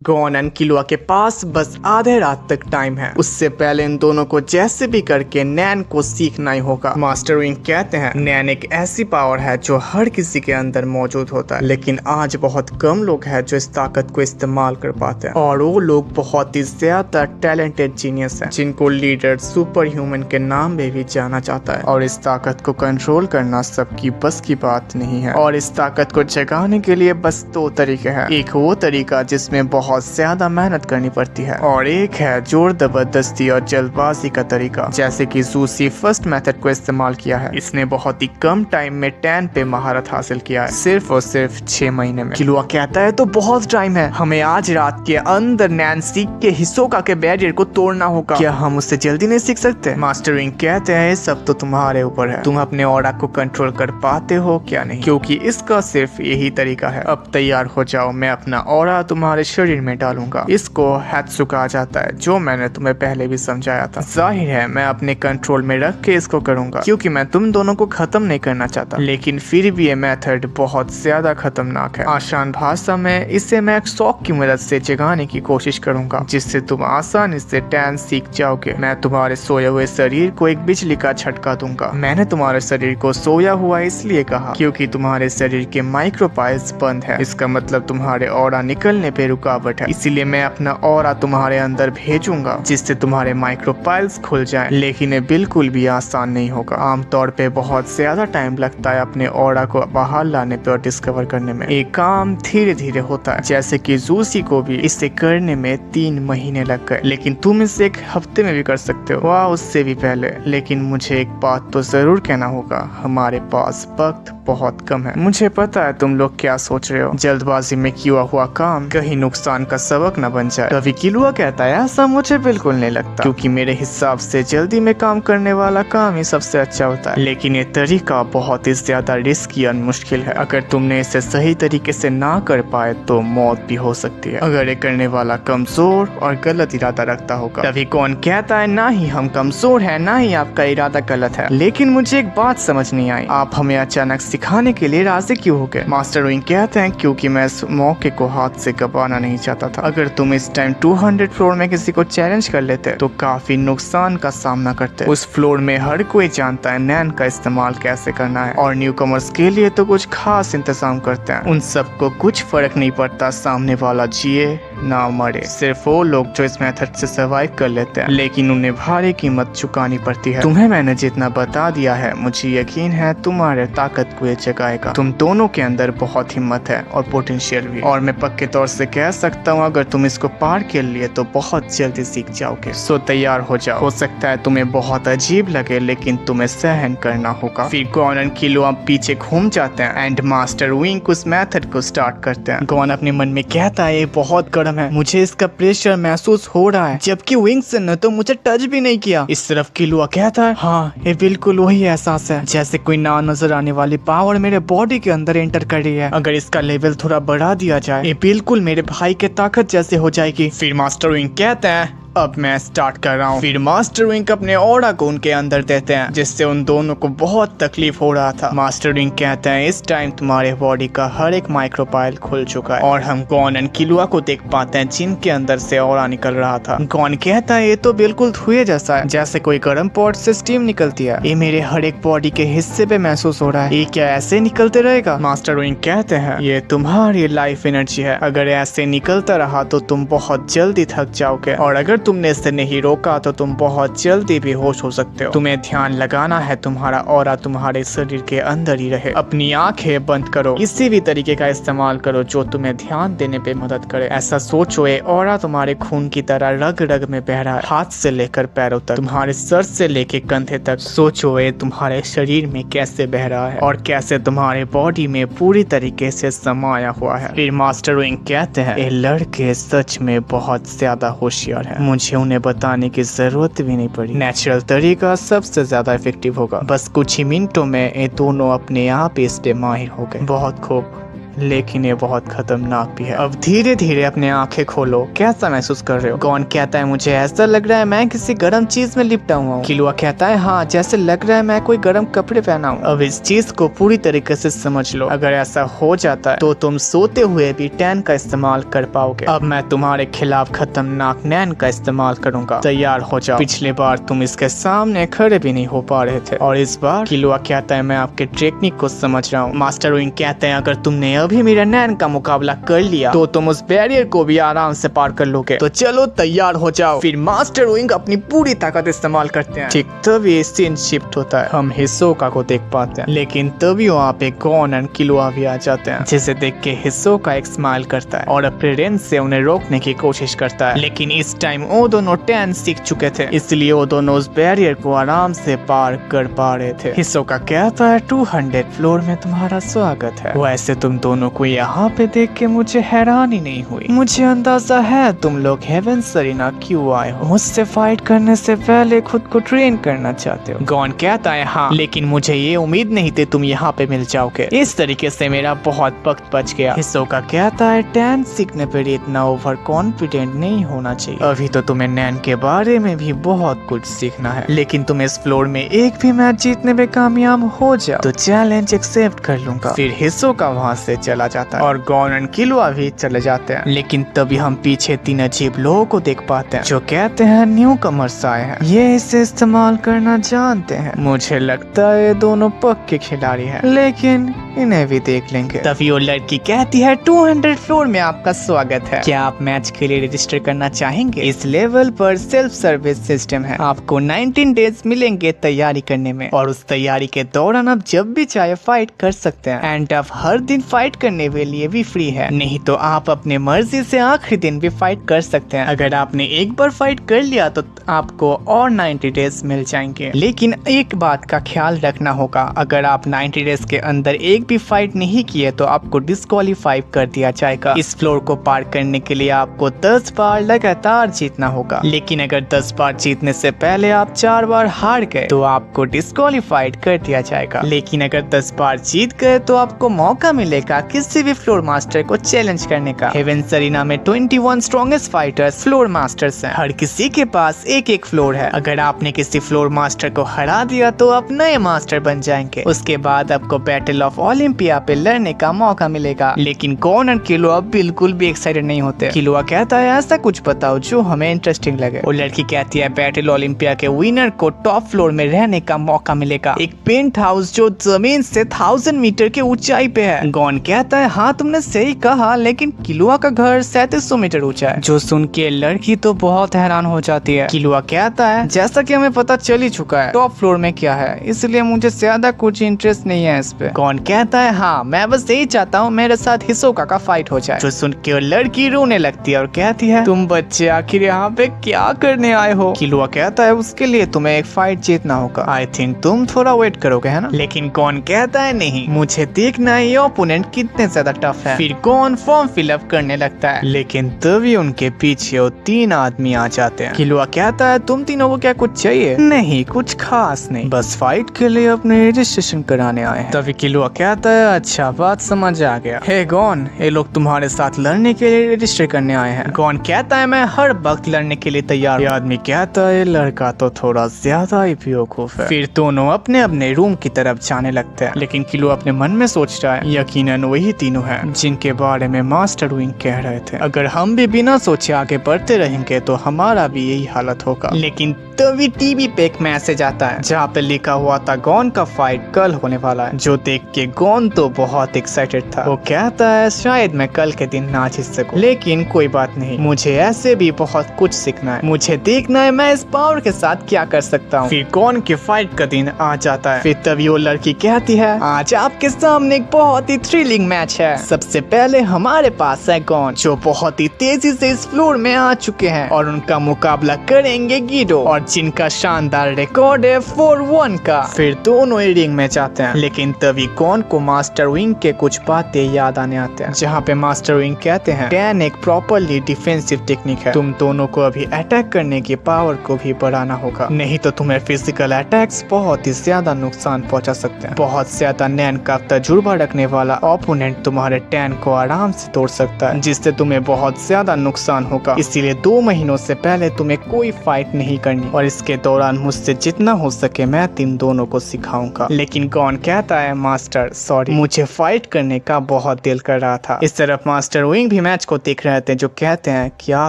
Gone and किलुआ के पास बस आधे रात तक टाइम है। उससे पहले इन दोनों को जैसे भी करके नैन को सीखना ही होगा। मास्टर विंग कहते हैं नैन एक ऐसी पावर है जो हर किसी के अंदर मौजूद होता है, लेकिन आज बहुत कम लोग हैं जो इस ताकत को इस्तेमाल कर पाते हैं, और वो लोग बहुत ही ज्यादा टैलेंटेड जीनियस हैं, जिनको लीडर सुपर ह्यूमन के नाम में भी जाना जाता है। और इस ताकत को कंट्रोल करना सबकी बस की बात नहीं है, और इस ताकत को जगाने के लिए बस दो तरीके हैं। एक वो तरीका जिसमें बहुत ज्यादा मेहनत करनी पड़ती है, और एक है जोर जबरदस्ती और जल्दबाजी का तरीका, जैसे कि ज़ूसी फर्स्ट मेथड को इस्तेमाल किया है। इसने बहुत ही कम टाइम में 10 पे महारत हासिल किया है, सिर्फ और सिर्फ 6 महीने में। किलुआ कहता है तो बहुत टाइम है, हमें आज रात के अंदर नैन सीख के हिसोका के बैरियर को तोड़ना होगा। क्या हम उससे जल्दी नहीं सीख सकते? मास्टर विंग कहते हैं सब तो तुम्हारे ऊपर है, तुम अपने ऑरा को कंट्रोल कर पाते हो क्या नहीं, क्योंकि इसका सिर्फ यही तरीका है। अब तैयार हो जाओ, मैं अपना ऑरा तुम्हारे शरीर में डालूंगा। इसको हैत्सु कहा जाता है, जो मैंने तुम्हें पहले भी समझाया था। जाहिर है मैं अपने कंट्रोल में रख के इसको करूंगा, क्योंकि मैं तुम दोनों को खत्म नहीं करना चाहता, लेकिन फिर भी ये मेथड बहुत ज्यादा खतरनाक है। आसान भाषा में इसे मैं एक शौक की मदद से जगाने की कोशिश करूंगा, जिससे तुम आसानी से टैन सीख जाओगे। मैं तुम्हारे सोए हुए शरीर को एक बिजली का झटका दूंगा। मैंने तुम्हारे शरीर को सोया हुआ इसलिए कहा क्योंकि तुम्हारे शरीर के माइक्रोपाइल्स बंद है। इसका मतलब तुम्हारे ऑरा निकलने पे रुकावट है, इसीलिए मैं अपना ऑरा तुम्हारे अंदर भेजूंगा, जिससे तुम्हारे माइक्रोपाइल्स खुल जाएं। लेकिन ये बिल्कुल भी आसान नहीं होगा। आमतौर पे बहुत ज्यादा टाइम लगता है अपने ऑरा को बाहर लाने पे और डिस्कवर करने में। एक काम धीरे धीरे होता है, जैसे कि ज़ूसी को भी इसे करने में 3 महीने लग गए, लेकिन तुम इसे 1 हफ्ते में भी कर सकते हो, वाह उससे भी पहले। लेकिन मुझे एक बात तो जरूर कहना होगा, हमारे पास वक्त बहुत कम है। मुझे पता है तुम लोग क्या सोच रहे हो, जल्दबाजी में किया हुआ काम कहीं नुकसान का सबक न बन जाए। तभी किलुआ कहता है ऐसा मुझे बिल्कुल नहीं लगता, क्योंकि मेरे हिसाब से जल्दी में काम करने वाला काम ही सबसे अच्छा होता है। लेकिन ये तरीका बहुत ही ज्यादा रिस्की और मुश्किल है। अगर तुमने इसे सही तरीके से ना कर पाए तो मौत भी हो सकती है, अगर ये करने वाला कमजोर और गलत इरादा रखता होगा। तभी कौन कहता है ना ही हम कमजोर है, ना ही आपका इरादा गलत है। लेकिन मुझे एक बात समझ नहीं आई, आप हमें अचानक सिखाने के लिए राजी क्यों हो गए? मास्टर विंग कहते हैं क्योंकि मैं इस मौके को हाथ से गंवाना नहीं चाहता था। अगर तुम इस टाइम 200 फ्लोर में किसी को चैलेंज कर लेते तो काफी नुकसान का सामना करते। उस फ्लोर में हर कोई जानता है नैन का इस्तेमाल कैसे करना है, और न्यू कमर्स के लिए तो कुछ खास इंतजाम करते हैं। उन सबको कुछ फर्क नहीं पड़ता सामने वाला जिए ना मरे, सिर्फ वो लोग जो इस मेथड से सर्वाइव कर लेते हैं, लेकिन उन्हें भारी कीमत चुकानी पड़ती है। तुम्हें मैंने जितना बता दिया है, मुझे यकीन है तुम्हारे ताकत को ये जगाएगा। तुम दोनों के अंदर बहुत हिम्मत है और पोटेंशियल भी, और मैं पक्के तौर से कह सकता हूँ अगर तुम इसको पार कर लिए तो बहुत जल्दी सीख जाओगे। सो तैयार हो जाओ। हो सकता है तुम्हें बहुत अजीब लगे, लेकिन तुम्हें सहन करना होगा। फिर गॉन एंड किलुआ पीछे घूम जाते हैं एंड मास्टर विंग उस मेथड को स्टार्ट करते हैं। गॉन अपने मन में कहता है ये बहुत गर्म है, मुझे इसका प्रेशर महसूस हो रहा है, जबकि विंग्स ने तो मुझे टच भी नहीं किया। इस तरफ किलुआ कहता है हाँ ये बिल्कुल वही एहसास है, जैसे कोई ना नजर आने वाली पावर मेरे बॉडी के अंदर एंटर कर रही है। अगर इसका लेवल थोड़ा बढ़ा दिया जाए ये बिल्कुल मेरे भाई के ताकत जैसे हो जाएगी। फिर मास्टर विंग कहते हैं अब मैं स्टार्ट कर रहा हूँ। फिर मास्टर विंग अपने ऑरा को उनके अंदर देते हैं, जिससे उन दोनों को बहुत तकलीफ हो रहा था। मास्टर विंग कहते हैं इस टाइम तुम्हारे बॉडी का हर एक माइक्रोपाइल खुल चुका है, और हम गॉन एंड किलुआ को देख पाते हैं जिनके अंदर से ऑरा निकल रहा था। गॉन कहता है ये तो बिल्कुल धुएं जैसा है, जैसे कोई गर्म पॉट से स्टीम निकलती है। ये मेरे हर एक बॉडी के हिस्से पे महसूस हो रहा है, ये क्या ऐसे निकलते रहेगा? मास्टर विंग कहते हैं ये तुम्हारी लाइफ एनर्जी है, अगर ऐसे निकलता रहा तो तुम बहुत जल्दी थक जाओगे, और अगर तुमने इसे नहीं रोका तो तुम बहुत जल्दी बेहोश हो सकते हो। तुम्हें ध्यान लगाना है तुम्हारा ऑरा तुम्हारे शरीर के अंदर ही रहे। अपनी आंखें बंद करो, किसी भी तरीके का इस्तेमाल करो जो तुम्हें ध्यान देने पे मदद करे। ऐसा सोचो ये ऑरा तुम्हारे खून की तरह रग रग में बह रहा है, हाथ से लेकर पैरों तक, तुम्हारे सर से लेकर कंधे तक। सोचो ये तुम्हारे शरीर में कैसे बह रहा है और कैसे तुम्हारे बॉडी में पूरी तरीके से समाया हुआ है। फिर मास्टर विंग कहते हैं ये लड़के सच में बहुत ज्यादा होशियार है, मुझे उन्हें बताने की जरूरत भी नहीं पड़ी। नेचुरल तरीका सबसे ज्यादा इफेक्टिव होगा। बस कुछ ही मिनटों में ये दोनों अपने आप इस पे माहिर हो गए। बहुत खूब, लेकिन ये बहुत खतरनाक भी है। अब धीरे धीरे अपने आंखें खोलो, कैसा महसूस कर रहे हो? गॉन कहता है मुझे ऐसा लग रहा है मैं किसी गर्म चीज में लिपटा हुआ हूँ। किलुआ कहता है हाँ, जैसे लग रहा है मैं कोई गर्म कपड़े पहना हूँ। अब इस चीज को पूरी तरीके से समझ लो, अगर ऐसा हो जाता है तो तुम सोते हुए भी टैन का इस्तेमाल कर पाओगे। अब मैं तुम्हारे खिलाफ खतरनाक नैन का इस्तेमाल करूंगा, तैयार हो जाओ। पिछली बार तुम इसके सामने खड़े भी नहीं हो पा रहे थे और इस बार किलुआ कहता है मैं आपके टेक्निक को समझ रहा हूँ। मास्टर विंग कहते हैं अगर तुमने अभी मेरे नैन का मुकाबला कर लिया तो तुम उस बैरियर को भी आराम से पार कर लोगे, तो चलो तैयार हो जाओ। फिर मास्टर विंग अपनी पूरी ताकत इस्तेमाल करते हैं। ठीक तभी सीन शिफ्ट होता है, हम हिसोका को देख पाते हैं, लेकिन तभी वहाँ पे गॉन और किलुआ भी आ जाते हैं, जिसे देख के हिसोका एक स्माइल करता है और अपने रेंज से उन्हें रोकने की कोशिश करता है। लेकिन इस टाइम वो दोनों टैन सीख चुके थे, इसलिए वो दोनों उस बैरियर को आराम से पार कर पा रहे थे। हिसोका कहता है 200 फ्लोर में तुम्हारा स्वागत है। वैसे तुम दोनों को यहाँ पे देख के मुझे हैरानी नहीं हुई, मुझे अंदाजा है तुम लोग हेवेंस अरीना क्यों आए हो, मुझसे फाइट करने से पहले खुद को ट्रेन करना चाहते हो। गॉन कहता है हाँ, लेकिन मुझे ये उम्मीद नहीं थी तुम यहाँ पे मिल जाओगे, इस तरीके से मेरा बहुत वक्त बच गया। हिसोका कहता है टैन सीखने पर इतना ओवर कॉन्फिडेंट नहीं होना चाहिए, अभी तो तुम्हें नैन के बारे में भी बहुत कुछ सीखना है, लेकिन तुम इस फ्लोर में एक भी मैच जीतने में कामयाब हो जाओ तो चैलेंज एक्सेप्ट कर लूंगा। फिर हिसोका वहाँ से चला जाता है और गॉन और किलुआ भी चले जाते हैं। लेकिन तभी हम पीछे 3 अजीब लोगों को देख पाते हैं जो कहते हैं न्यू कमर्स आए हैं, ये इसे इस्तेमाल करना जानते हैं। मुझे लगता है ये दोनों पक्के खिलाड़ी हैं, लेकिन इन्हें भी देख लेंगे। तभी वो लड़की कहती है 200 फ्लोर में आपका स्वागत है, क्या आप मैच के लिए रजिस्टर करना चाहेंगे? इस लेवल पर सेल्फ सर्विस सिस्टम है, आपको 19 डेज मिलेंगे तैयारी करने में और उस तैयारी के दौरान आप जब भी चाहे फाइट कर सकते हैं एंड आप हर दिन फाइट करने के लिए भी फ्री है, नहीं तो आप अपने मर्जी से आखिरी दिन भी फाइट कर सकते हैं। अगर आपने एक बार फाइट कर लिया तो आपको और 90 डेज मिल जाएंगे, लेकिन एक बात का ख्याल रखना होगा, अगर आप 90 डेज के अंदर एक भी फाइट नहीं किए तो आपको डिस्क्वालीफाई कर दिया जाएगा। इस फ्लोर को पार करने के लिए आपको 10 बार लगातार जीतना होगा, लेकिन अगर 10 बार जीतने से पहले आप 4 बार हार गए तो आपको डिस्क्वालीफाइड कर दिया जाएगा। लेकिन अगर 10 बार जीत गए तो आपको मौका मिलेगा किसी भी फ्लोर मास्टर को चैलेंज करने का। हेवेंस अरीना में 21 स्ट्रॉन्गेस्ट फाइटर्स फ्लोर मास्टर्स हैं, हर किसी के पास एक फ्लोर है। अगर आपने किसी फ्लोर मास्टर को हरा दिया तो आप नए मास्टर बन जाएंगे, उसके बाद आपको बैटल ऑफ ओलंपिया पे लड़ने का मौका मिलेगा। लेकिन गॉन और किलुआ बिल्कुल भी एक्साइटेड नहीं होते। किलुआ कहता है ऐसा कुछ बताओ जो हमें इंटरेस्टिंग लगे। वो लड़की कहती है बैटल ओलंपिया के विनर को टॉप फ्लोर में रहने का मौका मिलेगा, एक पेंट हाउस जो जमीन से 1000 मीटर की ऊंचाई पे है। गॉन कहता है हाँ तुमने सही कहा, लेकिन किलुआ का घर 3700 मीटर ऊंचा है, जो सुन के लड़की तो बहुत हैरान हो जाती है। किलुआ कहता है जैसा कि हमें पता चल ही चुका है टॉप फ्लोर में क्या है, इसलिए मुझे ज्यादा कुछ इंटरेस्ट नहीं है इस पे। गॉन कहता है हाँ मैं बस यही चाहता हूँ मेरे साथ हिसोका का फाइट हो जाए, जो सुन के लड़की रोने लगती है और कहती है तुम बच्चे आखिर यहाँ पे क्या करने आए हो? किलुआ कहता है उसके लिए तुम्हें एक फाइट जीतना होगा, आई थिंक तुम थोड़ा वेट करोगे है ना? लेकिन गॉन कहता है नहीं, मुझे देखना है ये ओपोनेंट कितने ज्यादा टफ है। फिर गॉन फॉर्म फिलअप करने लगता है, लेकिन तभी उनके पीछे वो 3 आदमी आ जाते हैं। किलुआ कहता है तुम तीनों को क्या कुछ चाहिए? नहीं कुछ खास नहीं, बस फाइट के लिए अपने रजिस्ट्रेशन कराने आए हैं। तभी किलुआ कहता है अच्छा बात समझ आ गया। हे गॉन ये लोग तुम्हारे साथ लड़ने के लिए रजिस्टर करने आए हैं। गॉन कहता है मैं हर वक्त लड़ने के लिए तैयार। आदमी कहता है लड़का तो थोड़ा ज्यादा ही बेवकूफ है। फिर दोनों अपने अपने रूम की तरफ जाने लगते हैं, लेकिन किलुआ अपने मन में सोच रहा है यकीनन वही तीनों हैं जिनके बारे में मास्टर विंग कह रहे थे। अगर हम भी बिना सोचे आगे बढ़ते रहेंगे तो हमारा भी यही हालत होगा। लेकिन तभी टीवी पे एक मैसेज आता है जहाँ पे लिखा हुआ था गॉन का फाइट कल होने वाला है, जो देख के गॉन तो बहुत एक्साइटेड था। वो कहता है शायद मैं कल के दिन ना जीत सकूं, लेकिन कोई बात नहीं, मुझे ऐसे भी बहुत कुछ सीखना है, मुझे देखना है मैं इस पावर के साथ क्या कर सकता हूँ। फिर गॉन के फाइट का दिन आ जाता है। फिर तभी वो लड़की कहती है आज आपके सामने एक बहुत ही थ्रिलिंग मैच है। सबसे पहले हमारे पास है गॉन जो बहुत ही तेजी से इस फ्लोर में आ चुके हैं और उनका मुकाबला करेंगे गिडो, और जिनका शानदार रिकॉर्ड है 4-1 का। फिर दोनों ही रिंग में जाते हैं, लेकिन तभी गॉन को मास्टर विंग के कुछ बातें याद आने आते हैं, जहाँ पे मास्टर विंग कहते हैं टैन एक प्रॉपरली डिफेंसिव टेक्निक है, तुम दोनों को अभी अटैक करने की पावर को भी बढ़ाना होगा, नहीं तो तुम्हें फिजिकल अटैक्स बहुत ही ज्यादा नुकसान पहुंचा सकते हैं। बहुत ज्यादा नैन का तजुर्बा रखने वाला ओपोनेंट तुम्हारे टैन को आराम से तोड़ सकता है, जिससे तुम्हें बहुत ज्यादा नुकसान होगा। इसीलिए 2 महीनों से पहले तुम्हें कोई फाइट नहीं करनी, और इसके दौरान मुझसे जितना हो सके मैं तुम दोनों को सिखाऊंगा। लेकिन गॉन कहता है मास्टर सॉरी, मुझे फाइट करने का बहुत दिल कर रहा था। इस तरफ मास्टर विंग भी मैच को देख रहे थे, जो कहते हैं क्या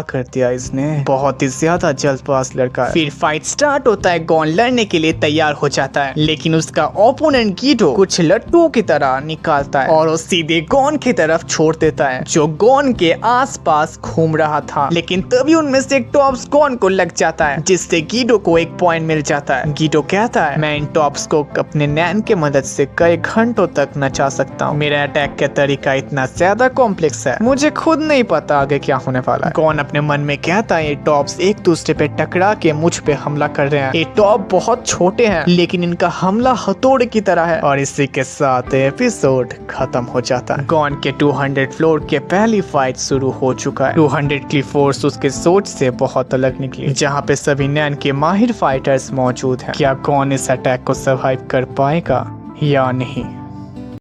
कर दिया इसने, बहुत ही ज्यादा जल्दबाज लड़का है। फिर फाइट स्टार्ट होता है, गॉन लड़ने के लिए तैयार हो जाता है, लेकिन उसका ओपोनेंट गिडो कुछ लट्टुओं की तरह निकालता है और वो सीधे गॉन की तरफ छोड़ देता है, जो गॉन के आसपास घूम रहा था। लेकिन तभी उनमें से एक टॉप्स गॉन को लग जाता है, जिससे गिडो को एक पॉइंट मिल जाता है। गिडो कहता है मैं इन टॉप्स को अपने नैन के मदद से कई घंटों तक नचा सकता हूँ, मेरा अटैक का तरीका इतना ज्यादा कॉम्प्लेक्स है, मुझे खुद नहीं पता आगे क्या होने वाला है। गॉन अपने मन में कहता है ये टॉप्स एक दूसरे पे टकरा के मुझ पे हमला कर रहे हैं, ये टॉप बहुत छोटे हैं लेकिन इनका हमला हथौड़े की तरह है। और इसी के साथ एपिसोड खत्म हो जाता है। गॉन के 200 फ्लोर के पहली फाइट शुरू हो चुका है। 200 की फोर्स उसके सोच से बहुत अलग निकली, जहाँ पे सभी नैन के माहिर फाइटर्स मौजूद हैं। क्या गॉन इस अटैक को सर्वाइव कर पाएगा या नहीं?